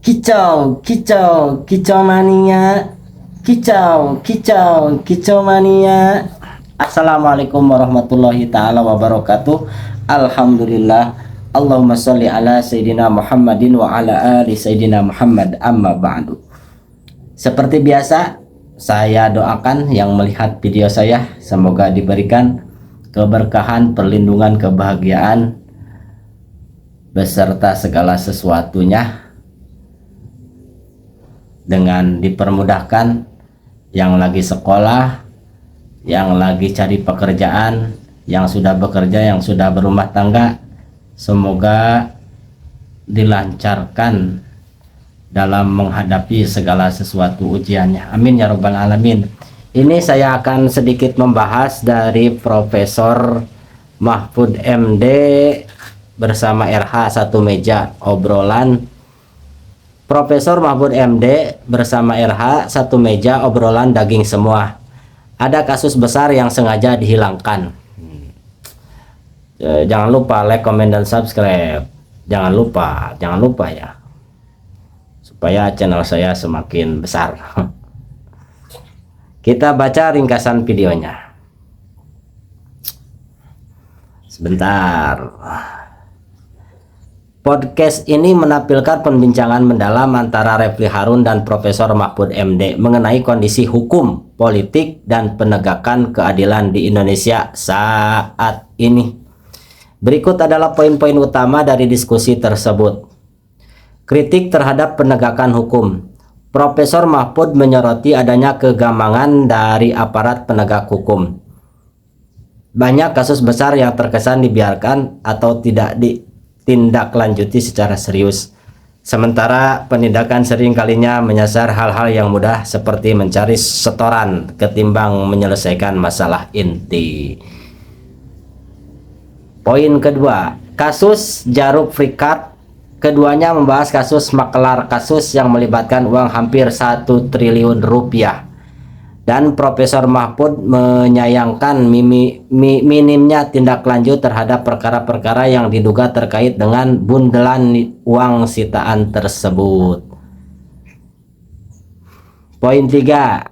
Kicau, kicau, kicau mania. Kicau, kicau, kicau mania. Assalamualaikum warahmatullahi taala wabarakatuh. Alhamdulillah. Allahumma sholli ala Sayyidina Muhammadin wa ala ali Sayyidina Muhammad, amma ba'du. Seperti biasa, saya doakan yang melihat video saya semoga diberikan keberkahan, perlindungan, kebahagiaan beserta segala sesuatunya, dengan dipermudahkan yang lagi sekolah, yang lagi cari pekerjaan, yang sudah bekerja, yang sudah berumah tangga, semoga dilancarkan dalam menghadapi segala sesuatu ujiannya. Amin ya robbal alamin. Ini saya akan sedikit membahas dari Profesor Mahfud MD bersama RH satu meja obrolan. Profesor Mahfud MD bersama RH satu meja obrolan daging semua. Ada kasus besar yang sengaja dihilangkan. Jangan lupa like, comment, dan subscribe. Jangan lupa ya, supaya channel saya semakin besar. Kita baca ringkasan videonya. Sebentar. Podcast ini menampilkan perbincangan mendalam antara Refli Harun dan Profesor Mahfud MD mengenai kondisi hukum, politik, dan penegakan keadilan di Indonesia saat ini. Berikut adalah poin-poin utama dari diskusi tersebut. Kritik terhadap penegakan hukum. Profesor Mahfud menyoroti adanya kegambangan dari aparat penegak hukum. Banyak kasus besar yang terkesan dibiarkan atau tidak ditindaklanjuti secara serius. Sementara penindakan sering kalinya menyasar hal-hal yang mudah seperti mencari setoran ketimbang menyelesaikan masalah inti. Poin kedua, kasus Jarod Frikat. Keduanya membahas kasus makelar kasus yang melibatkan uang hampir 1 triliun rupiah. Dan Profesor Mahfud menyayangkan minimnya tindak lanjut terhadap perkara-perkara yang diduga terkait dengan bundelan uang sitaan tersebut. Poin 3.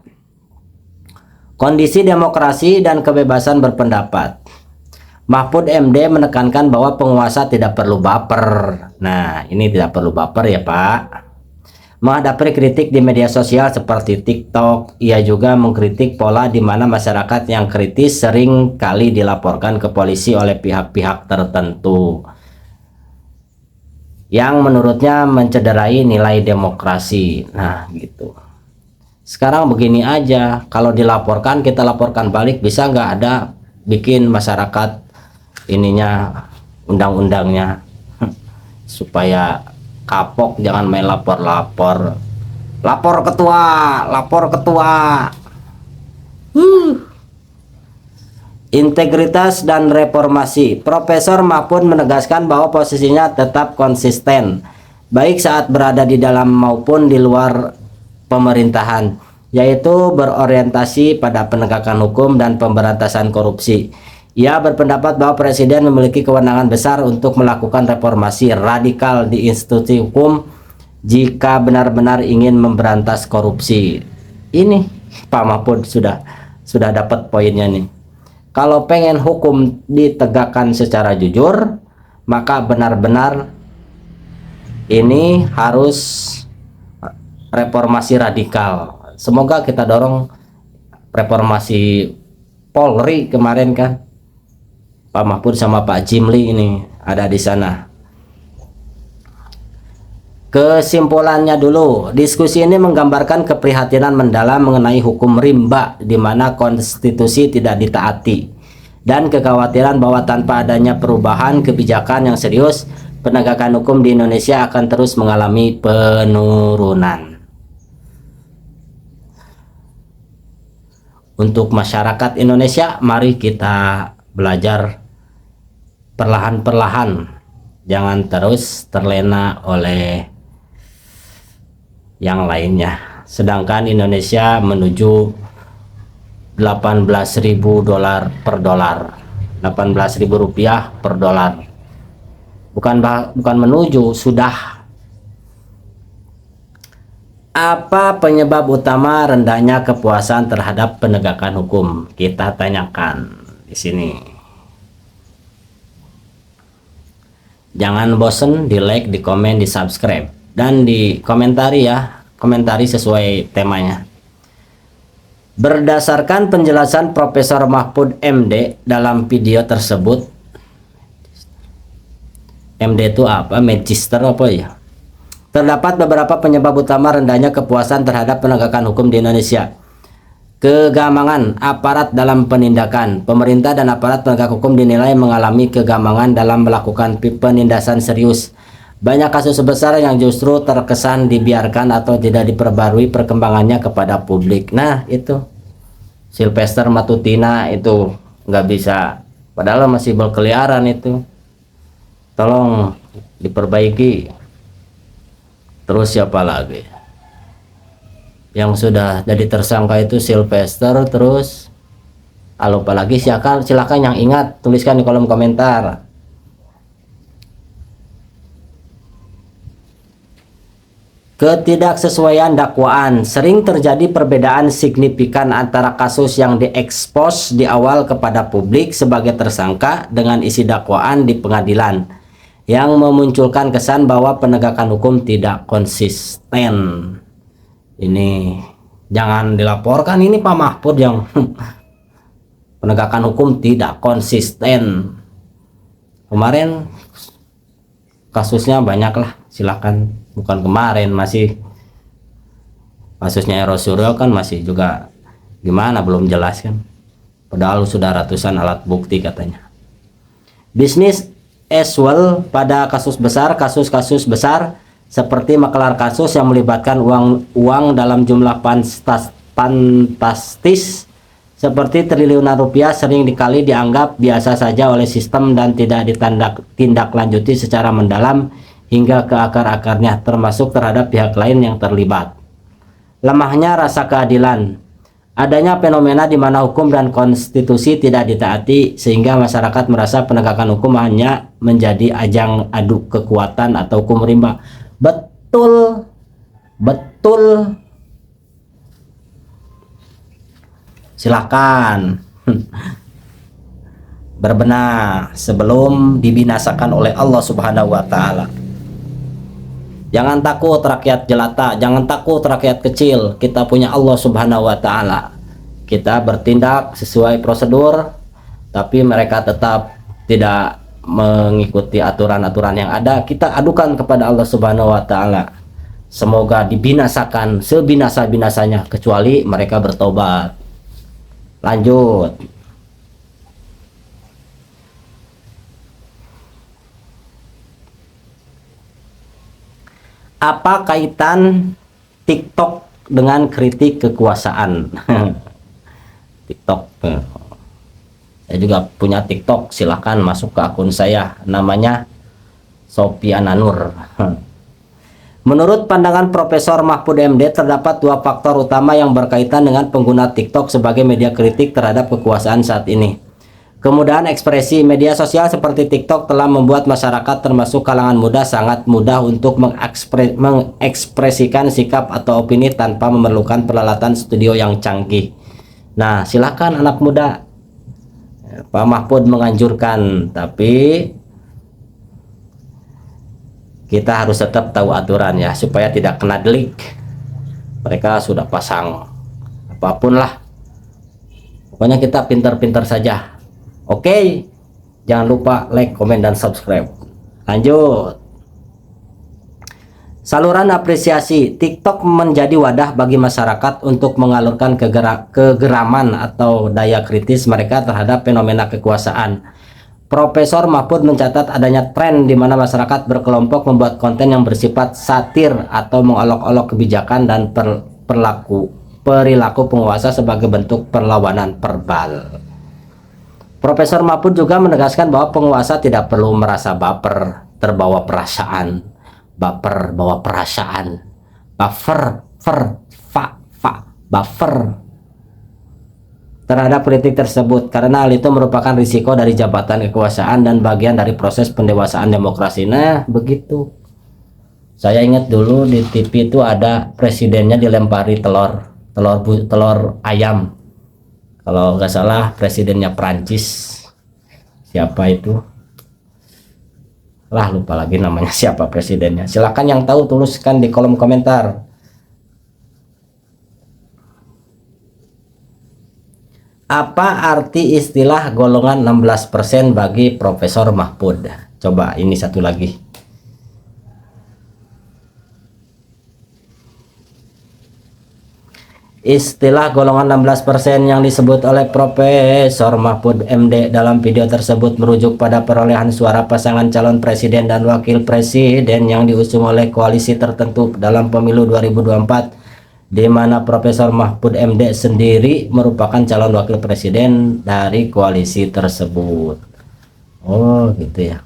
Kondisi demokrasi dan kebebasan berpendapat. Mahfud MD menekankan bahwa penguasa tidak perlu baper. Nah, ini tidak perlu baper ya Pak. Menghadapi kritik di media sosial seperti TikTok, ia juga mengkritik pola di mana masyarakat yang kritis sering kali dilaporkan ke polisi oleh pihak-pihak tertentu yang menurutnya mencederai nilai demokrasi. Nah, gitu. Sekarang begini aja, kalau dilaporkan kita laporkan balik, bisa nggak ada bikin masyarakat ininya undang-undangnya supaya kapok, jangan main lapor ketua. Integritas dan reformasi. Profesor Mahfud menegaskan bahwa posisinya tetap konsisten baik saat berada di dalam maupun di luar pemerintahan, yaitu berorientasi pada penegakan hukum dan pemberantasan korupsi. Ia berpendapat bahwa Presiden memiliki kewenangan besar untuk melakukan reformasi radikal di institusi hukum jika benar-benar ingin memberantas korupsi. Ini Pak Mahfud sudah dapat poinnya nih. Kalau pengen hukum ditegakkan secara jujur, maka benar-benar ini harus reformasi radikal. Semoga kita dorong reformasi Polri kemarin kan. Pak Mahfud sama Pak Jimli ini ada di sana. Kesimpulannya dulu, diskusi ini menggambarkan keprihatinan mendalam mengenai hukum rimba di mana konstitusi tidak ditaati, dan kekhawatiran bahwa tanpa adanya perubahan kebijakan yang serius, penegakan hukum di Indonesia akan terus mengalami penurunan. Untuk masyarakat Indonesia, mari kita belajar perlahan-perlahan, jangan terus terlena oleh yang lainnya. Sedangkan Indonesia menuju 18.000 dolar per dolar, 18.000 rupiah per dolar. Bukan menuju, sudah Apa penyebab utama rendahnya kepuasan terhadap penegakan hukum? Kita tanyakan di sini. Jangan bosen di like, di komen, di subscribe, dan di komentari ya. Komentari sesuai temanya. Berdasarkan penjelasan Profesor Mahfud MD dalam video tersebut, MD itu apa? Magister apa ya? Terdapat beberapa penyebab utama rendahnya kepuasan terhadap penegakan hukum di Indonesia. Kegamangan aparat dalam penindakan. Pemerintah dan aparat penegak hukum dinilai mengalami kegamangan dalam melakukan penindasan serius. Banyak kasus besar yang justru terkesan dibiarkan atau tidak diperbarui perkembangannya kepada publik. Nah itu Sylvester Matutina itu nggak bisa, padahal masih berkeliaran itu. Tolong diperbaiki. Terus siapa lagi yang sudah jadi tersangka? Itu Sylvester. Terus lupa lagi silakan yang ingat tuliskan di kolom komentar. Ketidaksesuaian dakwaan. Sering terjadi perbedaan signifikan antara kasus yang diekspos di awal kepada publik sebagai tersangka dengan isi dakwaan di pengadilan, yang memunculkan kesan bahwa penegakan hukum tidak konsisten. Ini jangan dilaporkan ini Pak Mahfud yang penegakan hukum tidak konsisten. Kemarin kasusnya banyak lah, silakan. Bukan kemarin, masih kasusnya Eros Suryo kan masih juga gimana, belum jelas kan, padahal sudah ratusan alat bukti katanya. Bisnis as well pada kasus-kasus besar seperti maklar kasus yang melibatkan uang dalam jumlah fantastis seperti triliunan rupiah sering dikali dianggap biasa saja oleh sistem dan tidak ditindaklanjuti secara mendalam hingga ke akar-akarnya, termasuk terhadap pihak lain yang terlibat. Lemahnya rasa keadilan. Adanya fenomena di mana hukum dan konstitusi tidak ditaati sehingga masyarakat merasa penegakan hukum hanya menjadi ajang adu kekuatan atau hukum rimba. Betul. Silakan berbenah sebelum dibinasakan oleh Allah Subhanahu wa taala. Jangan takut rakyat jelata, jangan takut rakyat kecil. Kita punya Allah Subhanahu wa taala. Kita bertindak sesuai prosedur, tapi mereka tetap tidak mengikuti aturan-aturan yang ada. Kita adukan kepada Allah Subhanahu wa taala. Semoga dibinasakan sebinasa-binasanya kecuali mereka bertobat. Lanjut. Apa kaitan TikTok dengan kritik kekuasaan? TikTok. Saya juga punya TikTok, silahkan masuk ke akun saya, namanya Sofiana Nur. Menurut pandangan Profesor Mahfud MD, terdapat dua faktor utama yang berkaitan dengan pengguna TikTok sebagai media kritik terhadap kekuasaan saat ini. Kemudahan ekspresi. Media sosial seperti TikTok telah membuat masyarakat termasuk kalangan muda sangat mudah untuk mengekspresikan sikap atau opini tanpa memerlukan peralatan studio yang canggih. Nah, silakan anak muda. Pak Mahfud menganjurkan, tapi kita harus tetap tahu aturan ya, supaya tidak kena delik. Mereka sudah pasang apapun lah. Pokoknya kita pintar-pintar saja. Oke, jangan lupa like, komen, dan subscribe. Lanjut. Saluran apresiasi. TikTok menjadi wadah bagi masyarakat untuk mengalurkan kegeraman atau daya kritis mereka terhadap fenomena kekuasaan. Profesor Mahfud mencatat adanya tren di mana masyarakat berkelompok membuat konten yang bersifat satir atau mengolok-olok kebijakan dan perilaku penguasa sebagai bentuk perlawanan verbal. Profesor Mahfud juga menegaskan bahwa penguasa tidak perlu merasa baper, terbawa perasaan, buffer terhadap kritik tersebut, karena hal itu merupakan risiko dari jabatan kekuasaan dan bagian dari proses pendewasaan demokrasi. Nah, begitu. Saya ingat dulu di TV itu ada presidennya dilempari telur ayam. Kalau nggak salah presidennya Prancis. Siapa itu? Lah lupa lagi namanya siapa presidennya. Silakan yang tahu tuliskan di kolom komentar. Apa arti istilah golongan 16% bagi Profesor Mahfud? Coba ini satu lagi. Istilah golongan 16% yang disebut oleh Profesor Mahfud MD dalam video tersebut merujuk pada perolehan suara pasangan calon presiden dan wakil presiden yang diusung oleh koalisi tertentu dalam pemilu 2024, di mana Profesor Mahfud MD sendiri merupakan calon wakil presiden dari koalisi tersebut. Oh gitu ya.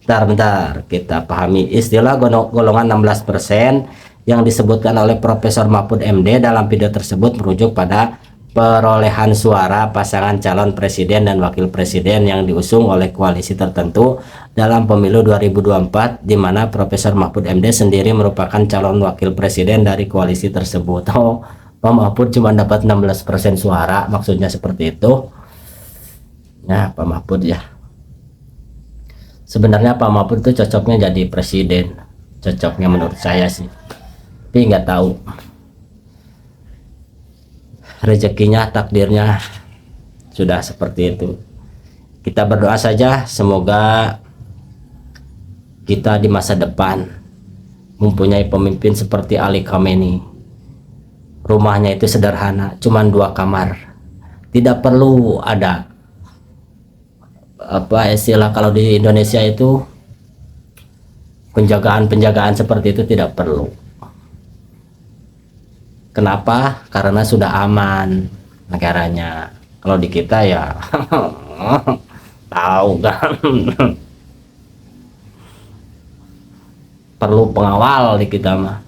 Bentar, kita pahami istilah golongan 16% yang disebutkan oleh Profesor Mahfud MD dalam video tersebut merujuk pada perolehan suara pasangan calon presiden dan wakil presiden yang diusung oleh koalisi tertentu dalam pemilu 2024, di mana Profesor Mahfud MD sendiri merupakan calon wakil presiden dari koalisi tersebut. Oh, Pak Mahfud cuma dapat 16% suara, maksudnya seperti itu. Nah, Pak Mahfud ya. Sebenarnya Pak Mahfud itu cocoknya jadi presiden, cocoknya menurut saya sih. Tapi nggak tahu rezekinya, takdirnya sudah seperti itu. Kita berdoa saja semoga kita di masa depan mempunyai pemimpin seperti Ali Khamenei. Rumahnya itu sederhana, cuman 2 kamar, tidak perlu ada apa istilah kalau di Indonesia itu penjagaan seperti itu, tidak perlu. Kenapa? Karena sudah aman negaranya. Kalau di kita ya tahu kan, perlu pengawal di kita mah.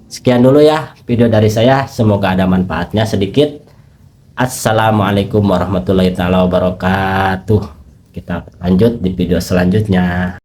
Sekian dulu ya video dari saya, semoga ada manfaatnya sedikit. Assalamualaikum warahmatullahi wabarakatuh. Kita lanjut di video selanjutnya.